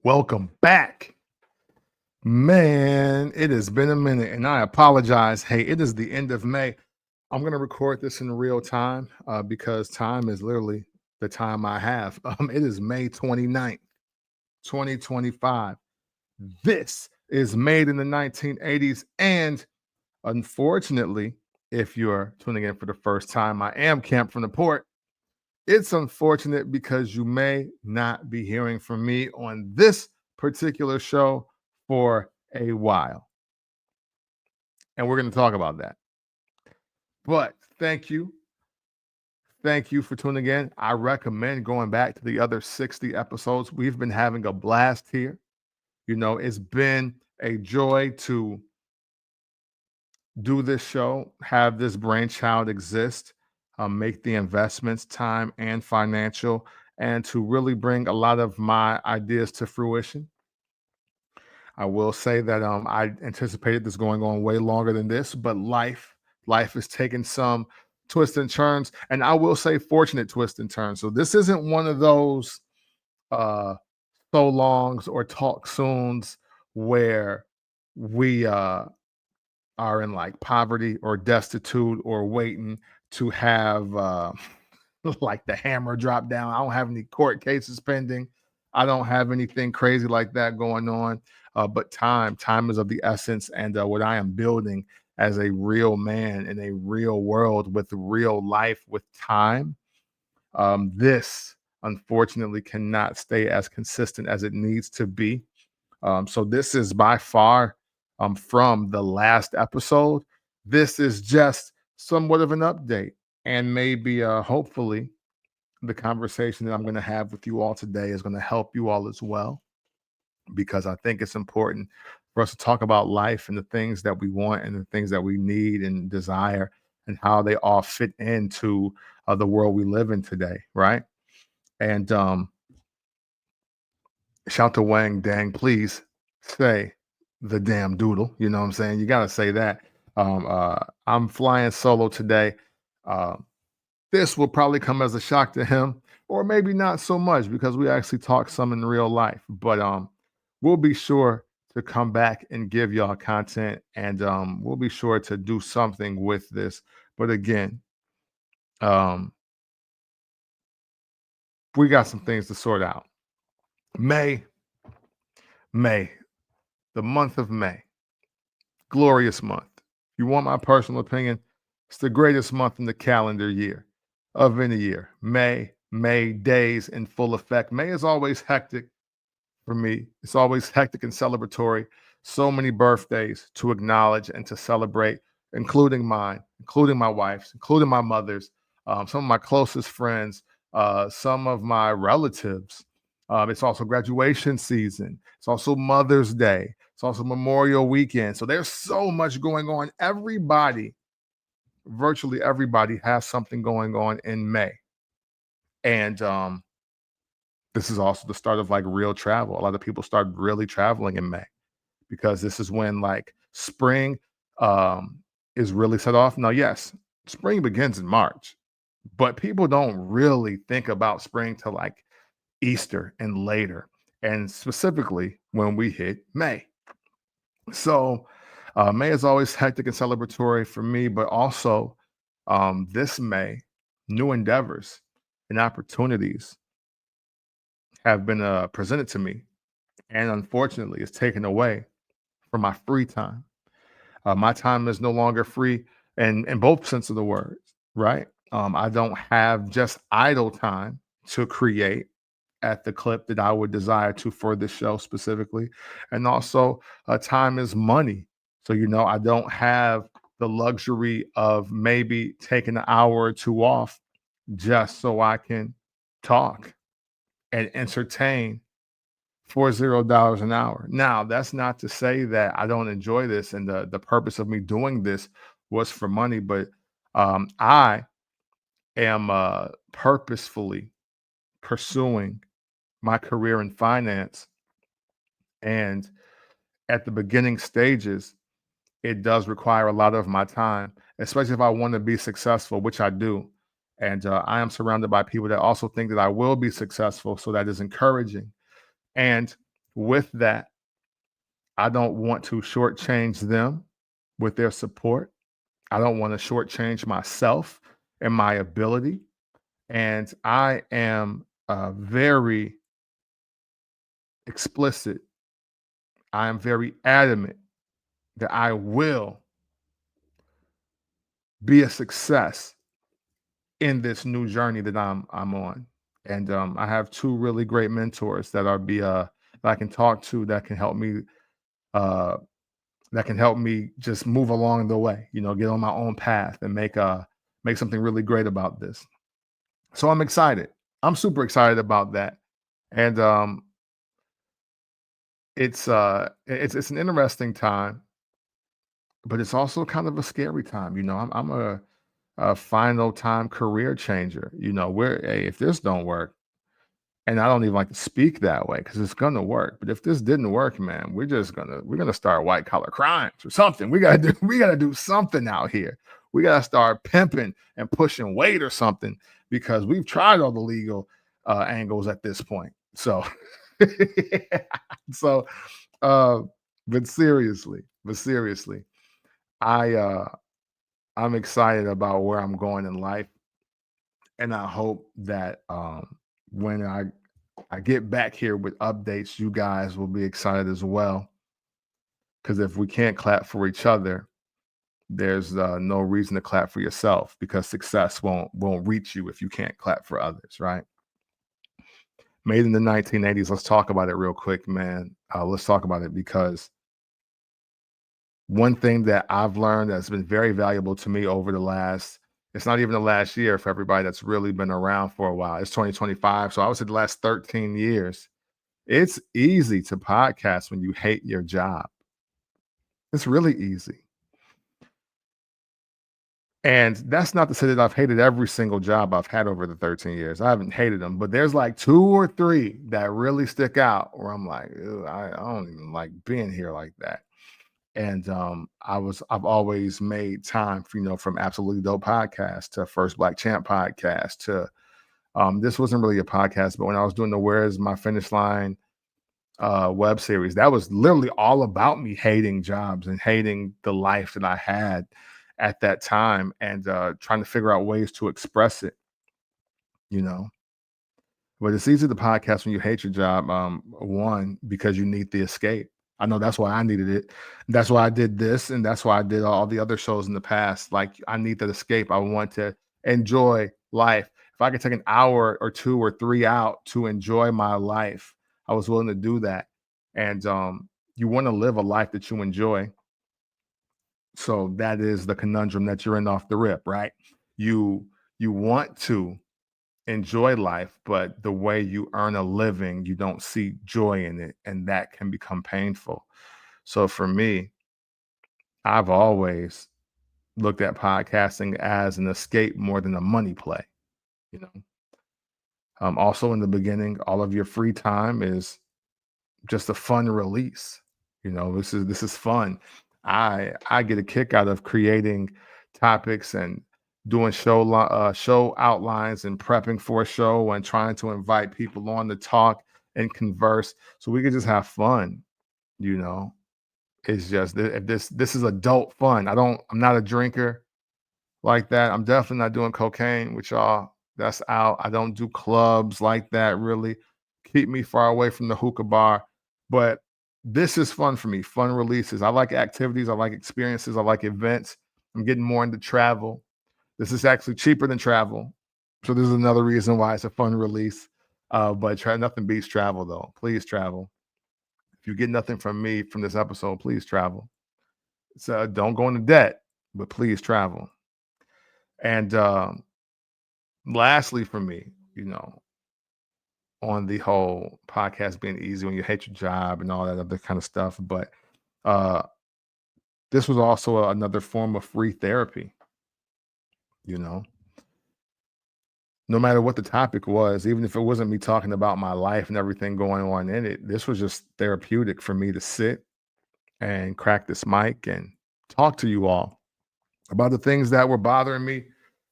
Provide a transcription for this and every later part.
Welcome back. Man, it has been a minute and I apologize. Hey, it is the end of May. I'm going to record this in real time because time is literally the time I have. It is May 29th, 2025. This is made in the 1980s. And unfortunately, if you're tuning in for the first time, I am Camp from the Port. It's unfortunate because you may not be hearing from me on this particular show for a while. And we're going to talk about that. But thank you. Thank you for tuning in. I recommend going back to the other 60 episodes. We've been having a blast here. It's been a joy to do this show, have this brainchild exist, make the investments, time and financial, and to really bring a lot of my ideas to fruition. I will say that I anticipated this going on way longer than this, but life is taking some twists and turns, and I will say fortunate twists and turns. So this isn't one of those uh, so longs or talk soons where we are in like poverty or destitute or waiting to have like the hammer drop down. I don't have any court cases pending. I don't have anything crazy like that going on. But time is of the essence. And what I am building as a real man in a real world with real life with time, this unfortunately cannot stay as consistent as it needs to be. So this is by far from the last episode. This is just somewhat of an update, and maybe hopefully the conversation that I'm going to have with you all today is going to help you all as well, because I think it's important for us to talk about life and the things that we want and the things that we need and desire and how they all fit into the world we live in today, right? And shout to Wang Dang, please say the damn doodle. You know what I'm saying? You got to say that. I'm flying solo today. Uh, this will probably come as a shock to him, or maybe not so much because we actually talk some in real life. But we'll be sure to come back and give y'all content, and we'll be sure to do something with this. But again, um, we got some things to sort out. May, May, the month of May. Glorious month. If you want my personal opinion, it's the greatest month in the calendar year of any year. May days in full effect. May is always hectic for me. It's always hectic and celebratory. So many birthdays to acknowledge and to celebrate, including mine, including my wife's, including my mother's, some of my closest friends, some of my relatives. It's also graduation season. It's also Mother's Day. It's also Memorial Weekend. So there's so much going on. Virtually everybody has something going on in May. And this is also the start of like real travel. A lot of people start really traveling in May because this is when like spring is really set off. Now, yes, spring begins in March, but people don't really think about spring till like Easter and later, and specifically when we hit May. So May is always hectic and celebratory for me, but also this May, new endeavors and opportunities have been presented to me, and unfortunately, it's taken away from my free time. My time is no longer free in both sense of the words, right? I don't have just idle time to create at the clip that I would desire to for this show specifically. And also, time is money. So, I don't have the luxury of maybe taking an hour or two off just so I can talk and entertain for $0 an hour. Now, that's not to say that I don't enjoy this and the purpose of me doing this was for money, but I am purposefully pursuing my career in finance. And at the beginning stages, it does require a lot of my time, especially if I want to be successful, which I do. And I am surrounded by people that also think that I will be successful. So that is encouraging. And With that, I don't want to shortchange them with their support. I don't want to shortchange myself and my ability. And I am very explicit. I am very adamant that I will be a success in this new journey that I'm on. And I have two really great mentors that I can talk to uh that can help me just move along the way, get on my own path and make something really great about this. So I'm excited. I'm super excited about that. And it's an interesting time, but it's also kind of a scary time. I'm a final time career changer. Where hey, if this don't work, and I don't even like to speak that way because it's gonna work. But if this didn't work, man, we're gonna start white collar crimes or something. We gotta do something out here. We gotta start pimping and pushing weight or something because we've tried all the legal angles at this point. So, so, uh, but seriously, I I'm excited about where I'm going in life, and I hope that when I get back here with updates, you guys will be excited as well. Because if we can't clap for each other, there's no reason to clap for yourself because success won't reach you if you can't clap for others, right? Made in the 1980s. Let's talk about it real quick, man. Let's talk about it because one thing that I've learned that's been very valuable to me over the last, it's not even the last year for everybody that's really been around for a while. It's 2025. So I would say the last 13 years. It's easy to podcast when you hate your job. It's really easy. And that's not to say that I've hated every single job I've had over the 13 years. I haven't hated them, but there's like two or three that really stick out where I'm like, "Ew, I don't even like being here like that." And I've always made time for, from Absolutely Dope podcast to First Black Champ podcast to this wasn't really a podcast, but when I was doing the Where's My Finish Line web series, that was literally all about me hating jobs and hating the life that I had at that time and trying to figure out ways to express it, you know. But it's easy to podcast when you hate your job. One, because you need the escape. I know that's why I needed it. That's why I did this, and that's why I did all the other shows in the past. Like I need that escape. I want to enjoy life. If I could take an hour or two or three out to enjoy my life, I was willing to do that. And you want to live a life that you enjoy. So that is the conundrum that you're in off the rip, right? You you want to enjoy life, but the way you earn a living, you don't see joy in it, and that can become painful. So for me, I've always looked at podcasting as an escape more than a money play. You know, also in the beginning, all of your free time is just a fun release. This is fun. I get a kick out of creating topics and doing show outlines and prepping for a show and trying to invite people on to talk and converse so we could just have fun. You know, it's just if this is adult fun. I'm not a drinker like that. I'm definitely not doing cocaine with y'all. That's out. I don't do clubs like that really. Keep me far away from the hookah bar. But this is fun for me, fun releases. I like activities, I like experiences, I like events. I'm getting more into travel. This is actually cheaper than travel. So this is another reason why it's a fun release. But nothing beats travel though. Please travel. If you get nothing from me from this episode, please travel. So don't go into debt, but please travel. And lastly, for me, on the whole podcast being easy when you hate your job and all that other kind of stuff, but uh, this was also another form of free therapy. You know, no matter what the topic was, even if it wasn't me talking about my life and everything going on in it, this was just therapeutic for me to sit and crack this mic and talk to you all about the things that were bothering me,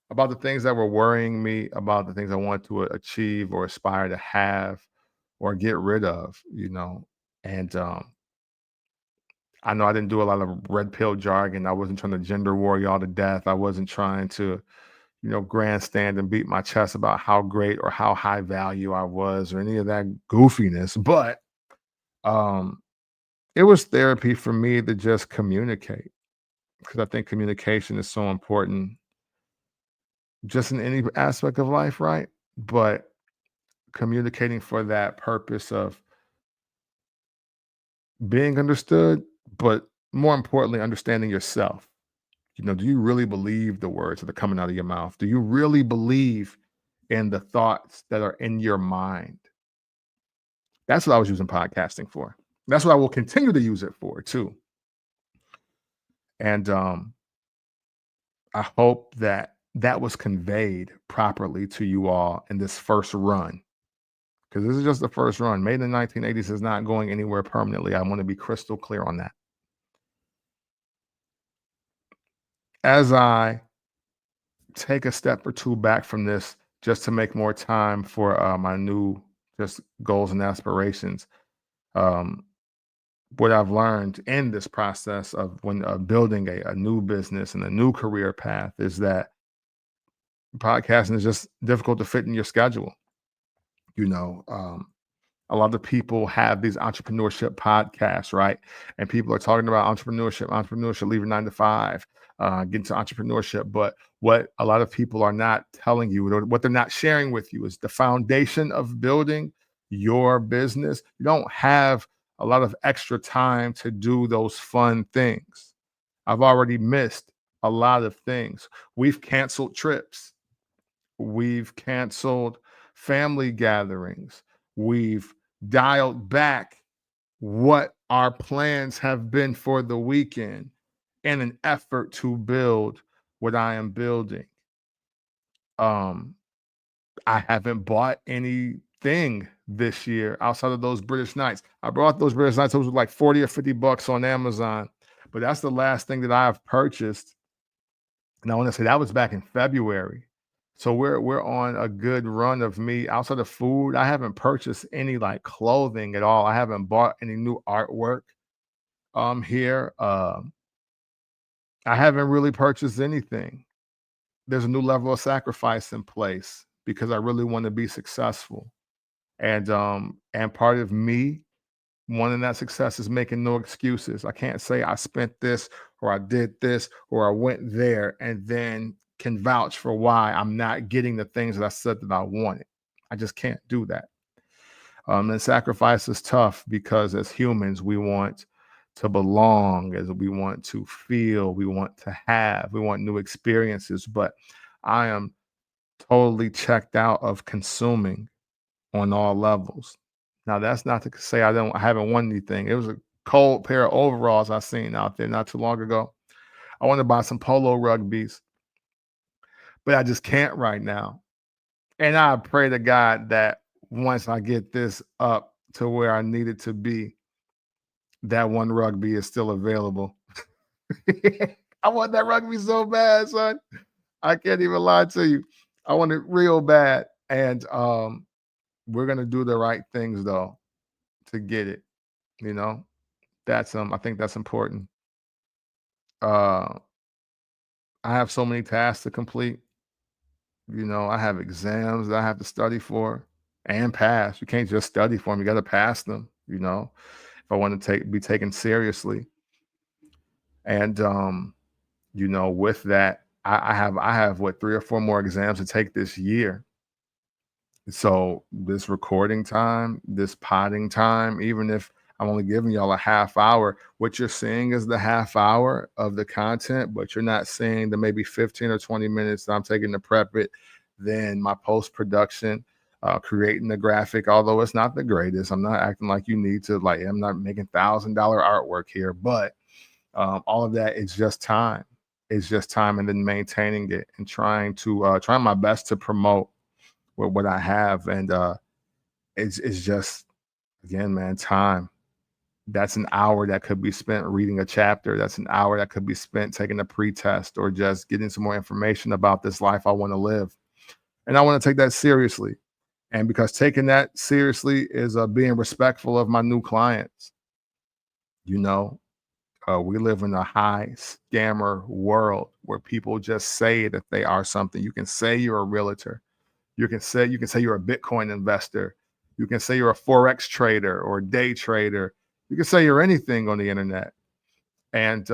about the things that were worrying me, about the things I want to achieve or aspire to have or get rid of. And I know I didn't do a lot of red pill jargon. I wasn't trying to gender war y'all to death. I wasn't trying to, grandstand and beat my chest about how great or how high value I was or any of that goofiness. But um, it was therapy for me to just communicate because I think communication is so important just in any aspect of life, right? But communicating for that purpose of being understood, but more importantly, understanding yourself. Do you really believe the words that are coming out of your mouth? Do you really believe in the thoughts that are in your mind? That's what I was using podcasting for. That's what I will continue to use it for too. And I hope that that was conveyed properly to you all in this first run, because this is just the first run. Made in the 1980s is not going anywhere permanently. I want to be crystal clear on that. As I take a step or two back from this just to make more time for my new just goals and aspirations. Um, what I've learned in this process of when building a new business and a new career path is that podcasting is just difficult to fit in your schedule. You know, um, a lot of people have these entrepreneurship podcasts, right? And people are talking about entrepreneurship, leave your 9 to 5, get into entrepreneurship. But what a lot of people are not telling you, or what they're not sharing with you, is the foundation of building your business. You don't have a lot of extra time to do those fun things. I've already missed a lot of things. We've canceled trips. We've canceled family gatherings. We've dialed back what our plans have been for the weekend in an effort to build what I am building. Um, I haven't bought anything this year outside of those British Nights. I brought those British Nights. Those were like 40 or 50 bucks on Amazon, but that's the last thing that I have purchased. And I want to say that was back in February. So we're on a good run of me outside of food. I haven't purchased any like clothing at all. I haven't bought any new artwork here. I haven't really purchased anything. There's a new level of sacrifice in place because I really want to be successful. And part of me wanting that success is making no excuses. I can't say I spent this or I did this or I went there and then can vouch for why I'm not getting the things that I said that I wanted. I just can't do that. And sacrifice is tough because as humans, we want to belong, as we want to feel, we want to have, we want new experiences. But I am totally checked out of consuming on all levels. Now, that's not to say I haven't won anything. It was a cold pair of overalls I seen out there not too long ago. I want to buy some polo rugbies, but I just can't right now. And I pray to God that once I get this up to where I need it to be, that one rugby is still available. I want that rugby so bad, son. I can't even lie to you. I want it real bad. And we're gonna do the right things though to get it, you know. That's I think that's important. Uh I have so many tasks to complete. I have exams that I have to study for and pass. You can't just study for them, you gotta pass them, if I want to be taken seriously. And with that, I have what 3 or 4 more exams to take this year. So this recording time, this potting time, even if I'm only giving y'all a half hour, what you're seeing is the half hour of the content, but you're not seeing the maybe 15 or 20 minutes that I'm taking to prep it, then my post production, creating the graphic, although it's not the greatest. I'm not acting like you need to, like, I'm not making $1,000 artwork here, but all of that is just time. It's just time, and then maintaining it and trying my best to promote what I have. And it's just, again, man, time. That's an hour that could be spent reading a chapter. That's an hour that could be spent taking a pretest or just getting some more information about this life I want to live. And I want to take that seriously. And because taking that seriously is being respectful of my new clients. You know, we live in a high scammer world where people just say that they are something. You can say you're a realtor. You can say you're a Bitcoin investor. You can say you're a forex trader or day trader. You can say you're anything on the internet, and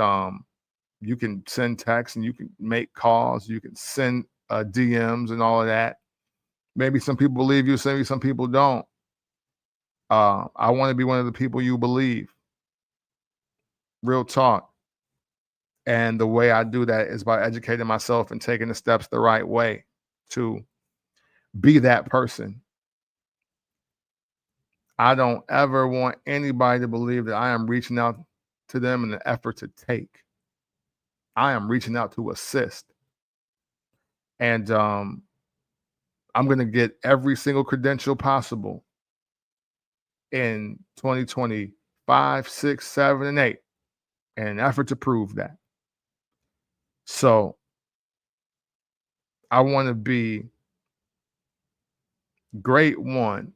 you can send texts and you can make calls. You can send DMs and all of that. Maybe some people believe you, maybe some people don't. I want to be one of the people you believe. Real talk. And the way I do that is by educating myself and taking the steps the right way to be that person. I don't ever want anybody to believe that I am reaching out to them in an effort to take. I am reaching out to assist. And I'm going to get every single credential possible in 2025, 6, 7, and 8 in an effort to prove that. So I want to be great one,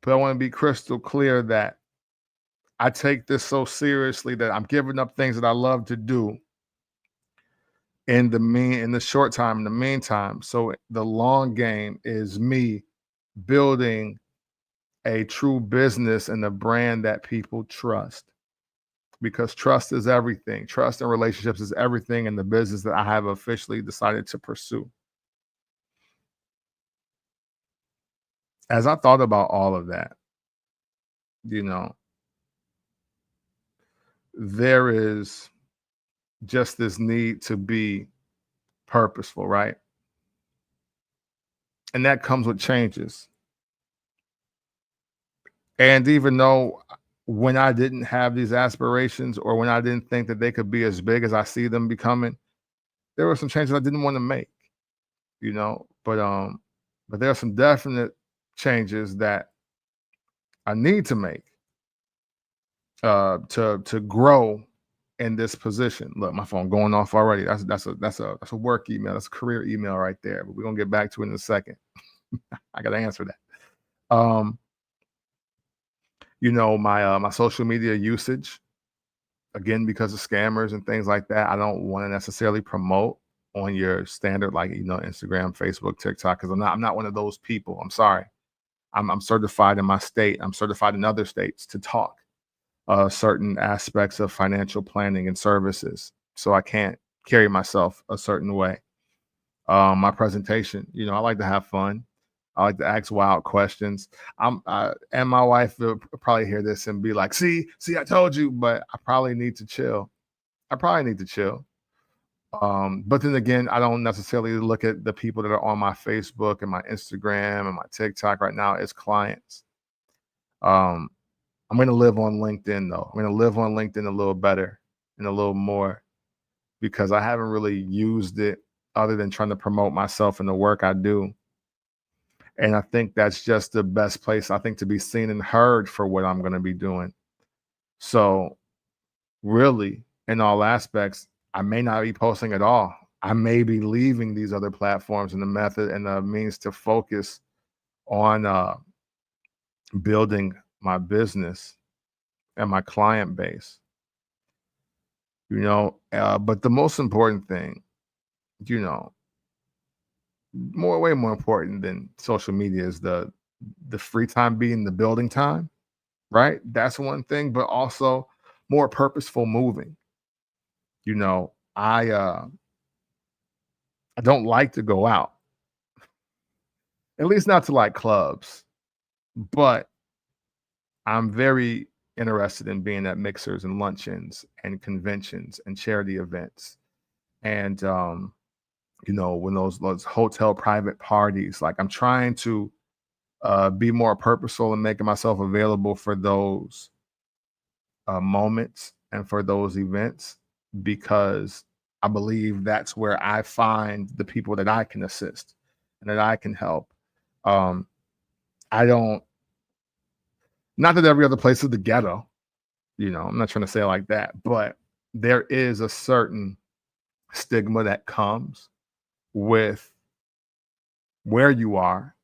but I want to be crystal clear that I take this so seriously that I'm giving up things that I love to do in the short time, in the meantime. So the long game is me building a true business and a brand that people trust. Because trust is everything. Trust in relationships is everything in the business that I have officially decided to pursue. As I thought about all of that, you know, there is just this need to be purposeful, right? And that comes with changes. And even though when I didn't have these aspirations or when I didn't think that they could be as big as I see them becoming, there were some changes I didn't want to make, you know. But there are some definite changes that I need to make to grow in this position. Look, my phone going off already. That's a work email. That's a career email right there. But we're gonna get back to it in a second. I gotta answer that. My social media usage, again, because of scammers and things like that, I don't want to necessarily promote on your standard, like, Instagram, Facebook, TikTok, because I'm not one of those people. I'm sorry. I'm certified in my state. I'm certified in other states to talk certain aspects of financial planning and services. So I can't carry myself a certain way. My presentation, I like to have fun. I like to ask wild questions. And my wife will probably hear this and be like, see, I told you, but I probably need to chill. I probably need to chill. But then again, I don't necessarily look at the people that are on my Facebook and my Instagram and my TikTok right now as clients. Um, I'm going to live on LinkedIn though. I'm going to live on LinkedIn a little better and a little more because I haven't really used it other than trying to promote myself and the work I do. And I think that's just the best place, I think, to be seen and heard for what I'm going to be doing. So, really, in all aspects, I may not be posting at all. I may be leaving these other platforms and the method and the means to focus on building my business and my client base. But the most important thing, you know, way more important than social media is the free time being the building time, right? That's one thing, but also more purposeful moving. You know, I don't like to go out, at least not to like clubs, but I'm very interested in being at mixers and luncheons and conventions and charity events. And when those hotel private parties, like I'm trying to be more purposeful and making myself available for those moments and for those events because I believe that's where I find the people that I can assist and that I can help. Um, I don't, not that every other place is the ghetto, I'm not trying to say it like that, but there is a certain stigma that comes with where you are,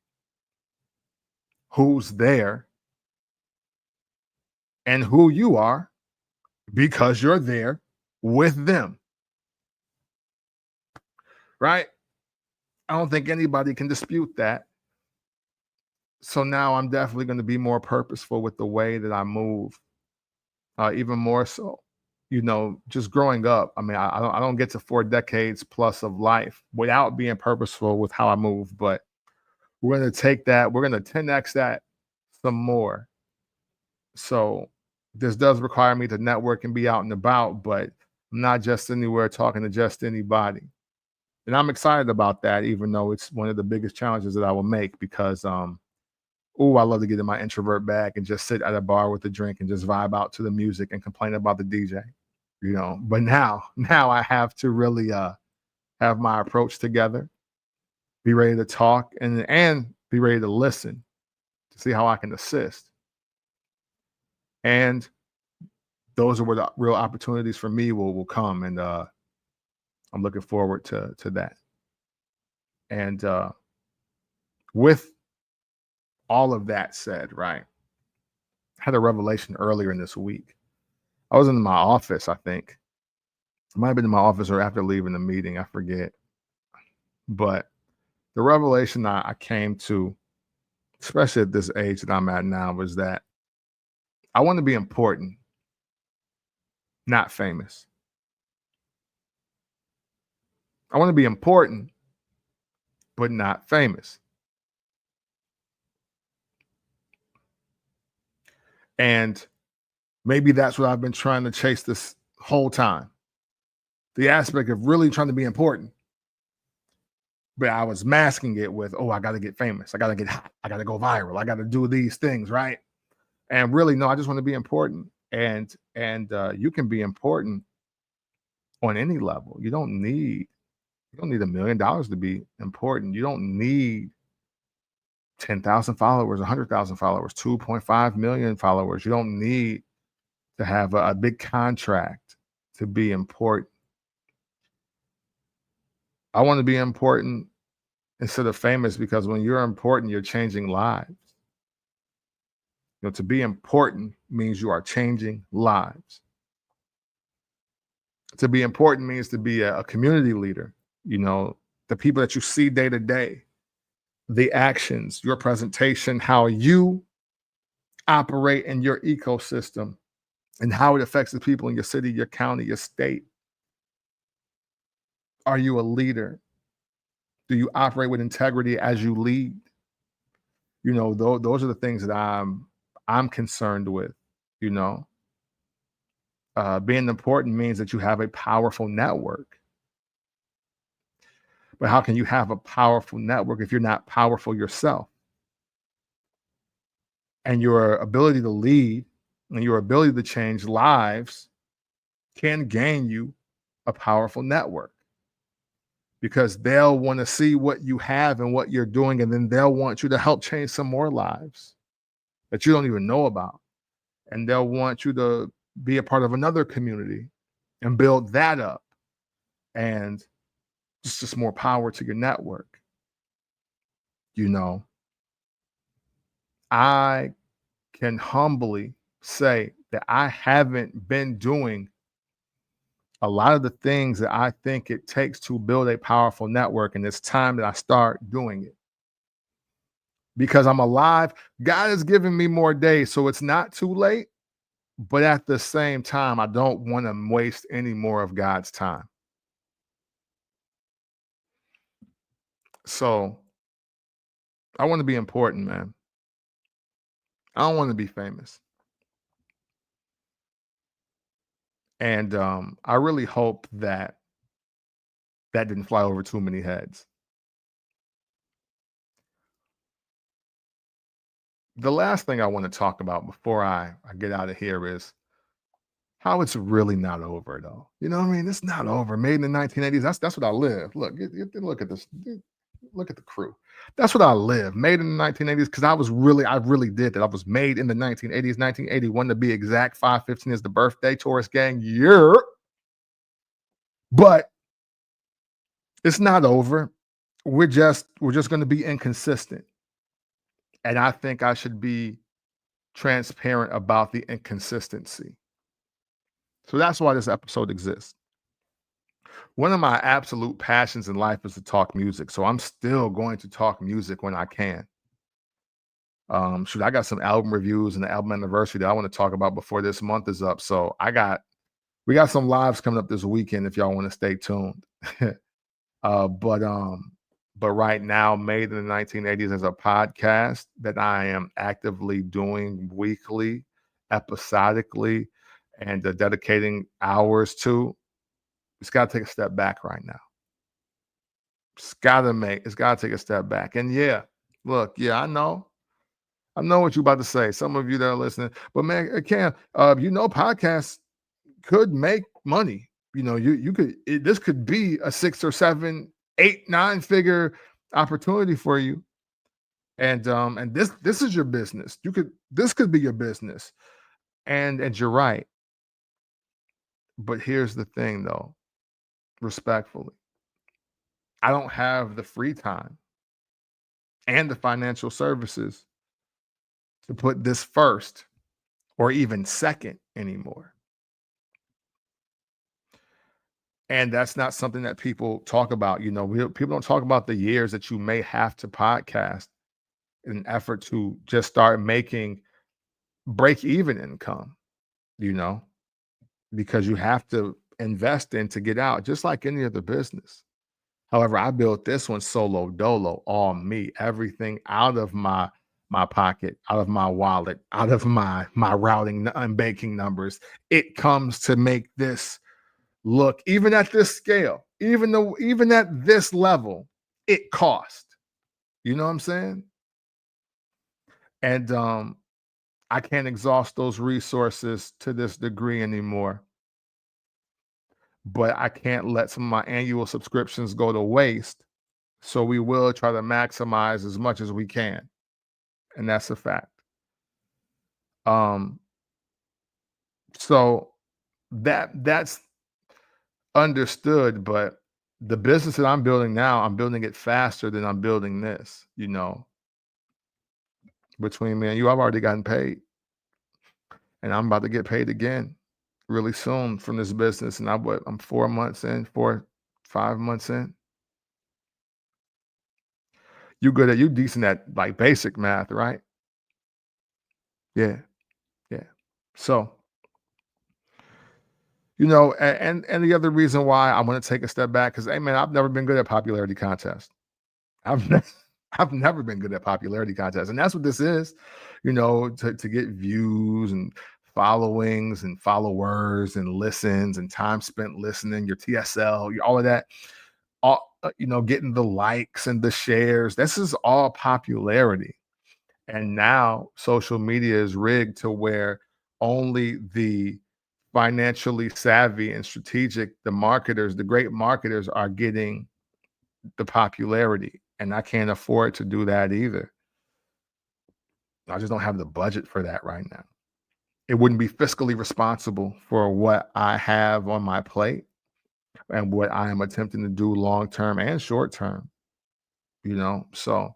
who's there, and who you are, because you're there with them, right? I don't think anybody can dispute that. So now I'm definitely going to be more purposeful with the way that I move, even more so. Just growing up, I mean, I don't get to 4 decades plus of life without being purposeful with how I move. But we're going to take that, we're going to 10x that some more. So this does require me to network and be out and about, but I'm not just anywhere talking to just anybody. And I'm excited about that, even though it's one of the biggest challenges that I will make because I love to get in my introvert bag and just sit at a bar with a drink and just vibe out to the music and complain about the DJ. But now I have to really have my approach together, be ready to talk and be ready to listen to see how I can assist. And those are where the real opportunities for me will come. And I'm looking forward to that. And with all of that said, right, I had a revelation earlier in this week. I was in my office, I think. It might have been in my office or after leaving the meeting, I forget. But the revelation I came to, especially at this age that I'm at now, was that I want to be important, not famous. I want to be important, but not famous. And maybe that's what I've been trying to chase this whole time. The aspect of really trying to be important, but I was masking it with, oh, I got to get famous. I got to get hot. I got to go viral. I got to do these things, right? And really, no, I just want to be important. And you can be important on any level. You don't need $1 million to be important. You don't need 10,000 followers, 100,000 followers, 2.5 million followers. You don't need to have a big contract to be important. I want to be important instead of famous because when you're important, you're changing lives. To be important means you are changing lives. To be important means to be a community leader. The people that you see day to day, the actions, your presentation, how you operate in your ecosystem, and how it affects the people in your city, your county, your state. Are you a leader? Do you operate with integrity as you lead? Those are the things that I'm concerned with. You know, Being important means that you have a powerful network. But how can you have a powerful network if you're not powerful yourself? And your ability to lead and your ability to change lives can gain you a powerful network because they'll want to see what you have and what you're doing, and then they'll want you to help change some more lives that you don't even know about. And they'll want you to be a part of another community and build that up. And just more power to your network. You know, I can humbly say that I haven't been doing a lot of the things that I think it takes to build a powerful network. And it's time that I start doing it because I'm alive. God has given me more days, so it's not too late. But at the same time, I don't want to waste any more of God's time. So I want to be important, man. I don't want to be famous. And I really hope that that didn't fly over too many heads. The last thing I want to talk about before I get out of here is how it's really not over, though. You know what I mean? It's not over. Made in the 1980s. That's what I live. Look, look at this. Look at the crew. That's what I live. Made in the 1980s because I really did that. I was made in the 1980s, 1981 to be exact. 5/15 is the birthday. Taurus gang. Yeah. But it's not over. We're just going to be inconsistent. And I think I should be transparent about the inconsistency. So that's why this episode exists. One of my absolute passions in life is to talk music. So I'm still going to talk music when I can. Shoot, I got some album reviews and the album anniversary that I want to talk about before this month is up. So we got some lives coming up this weekend if y'all want to stay tuned. uh, but um, but right now, Made in the 1980s is a podcast that I am actively doing weekly, episodically, and dedicating hours to. It's got to take a step back right now. It's gotta take a step back. And yeah, look, yeah, I know what you're about to say. Some of you that are listening, but man, Cam, podcasts could make money. You could this could be a 6 or 7, 8, 9 figure opportunity for you. And this is your business. This could be your business. And you're right. But here's the thing though, respectfully. I don't have the free time and the financial services to put this first or even second anymore. And that's not something that people talk about. People don't talk about the years that you may have to podcast in an effort to just start making break even income, you know, because you have to invest in to get out, just like any other business. However, I built this one solo dolo, all me, everything out of my pocket, out of my wallet, out of my routing and banking numbers. It comes to make this look, even at this scale, even at this level, it cost. You know what I'm saying? And I can't exhaust those resources to this degree anymore. But I can't let some of my annual subscriptions go to waste. So we will try to maximize as much as we can. And that's a fact. Um, so that's understood, but the business that I'm building now, I'm building it faster than I'm building this. Between me and you, I've already gotten paid, and I'm about to get paid again really soon from this business. And I'm 4 months in, 5 months in. You decent at like basic math, right? Yeah, yeah. So, and the other reason why I want to take a step back because, hey man, I've never been good at popularity contests. I've ne- I've never been good at popularity contests, and that's what this is. To get views and followings and followers and listens and time spent listening, your TSL, all of that, getting the likes and the shares. This is all popularity. And now social media is rigged to where only the financially savvy and strategic, the marketers, the great marketers are getting the popularity. And I can't afford to do that either. I just don't have the budget for that right now. It wouldn't be fiscally responsible for what I have on my plate and what I am attempting to do long term and short term. So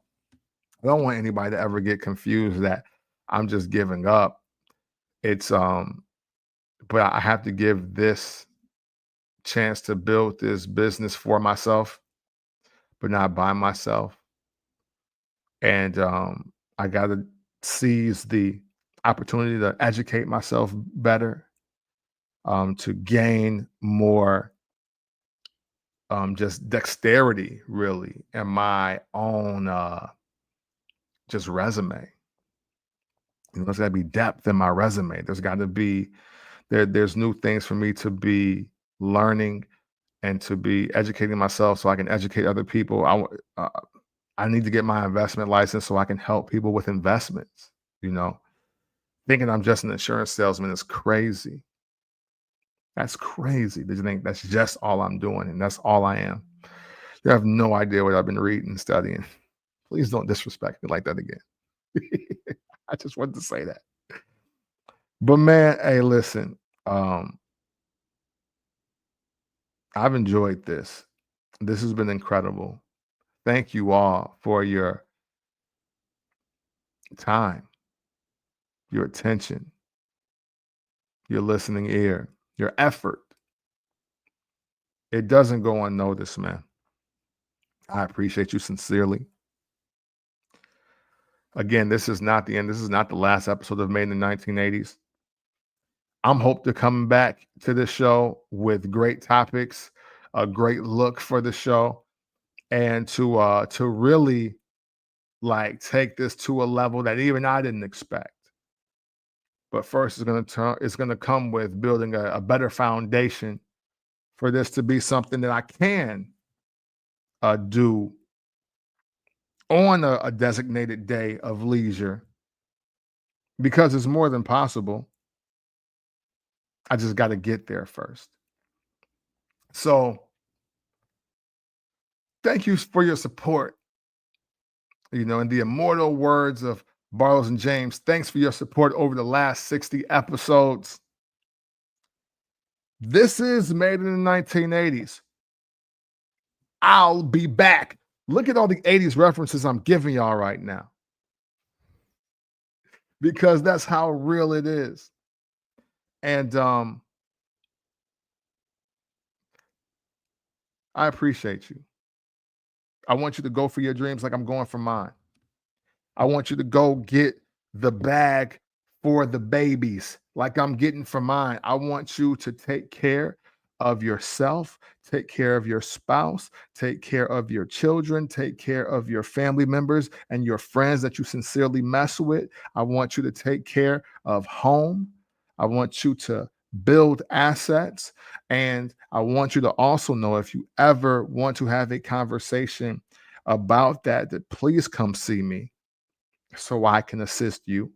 I don't want anybody to ever get confused that I'm just giving up. It's but I have to give this chance to build this business for myself, but not by myself. And I got to seize the opportunity to educate myself better, to gain more just dexterity, really, in my own just resume. There's got to be depth in my resume. There's got to be There's new things for me to be learning and to be educating myself so I can educate other people. I need to get my investment license so I can help people with investments. You know, Thinking I'm just an insurance salesman is crazy. That's crazy. Did you think that's just all I'm doing and that's all I am? You have no idea what I've been reading and studying. Please don't disrespect me like that again. I just wanted to say that. But man, hey, listen, um, I've enjoyed this. This has been incredible. Thank you all for your time, your attention, your listening ear, your effort, it doesn't go unnoticed, man. I appreciate you sincerely. Again, this is not the end. This is not the last episode of Made in the 1980s. I'm hope to come back to this show with great topics, a great look for the show, and to really like take this to a level that even I didn't expect. But first, it's gonna come with building a better foundation for this to be something that I can do on a designated day of leisure because it's more than possible. I just got to get there first. So thank you for your support. In the immortal words of Bartles and James, thanks for your support over the last 60 episodes. This is Made in the 1980s. I'll be back. Look at all the 80s references I'm giving y'all right now because that's how real it is. And I appreciate you. I want you to go for your dreams like I'm going for mine. I want you to go get the bag for the babies like I'm getting for mine. I want you to take care of yourself, take care of your spouse, take care of your children, take care of your family members and your friends that you sincerely mess with. I want you to take care of home. I want you to build assets. And I want you to also know if you ever want to have a conversation about that please come see me so I can assist you.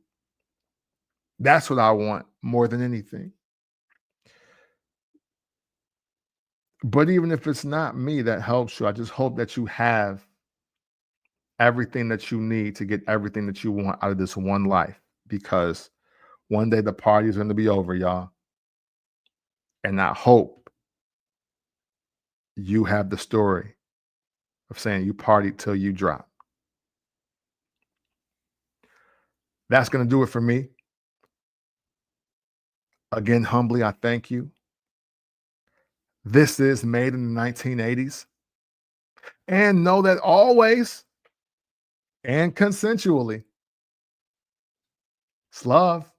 That's what I want more than anything. But even if it's not me that helps you, I just hope that you have everything that you need to get everything that you want out of this one life because one day the party's going to be over, y'all. And I hope you have the story of saying you partied till you drop. That's going to do it for me. Again, humbly, I thank you. This is Made in the 1980s. And know that always and consensually, it's love.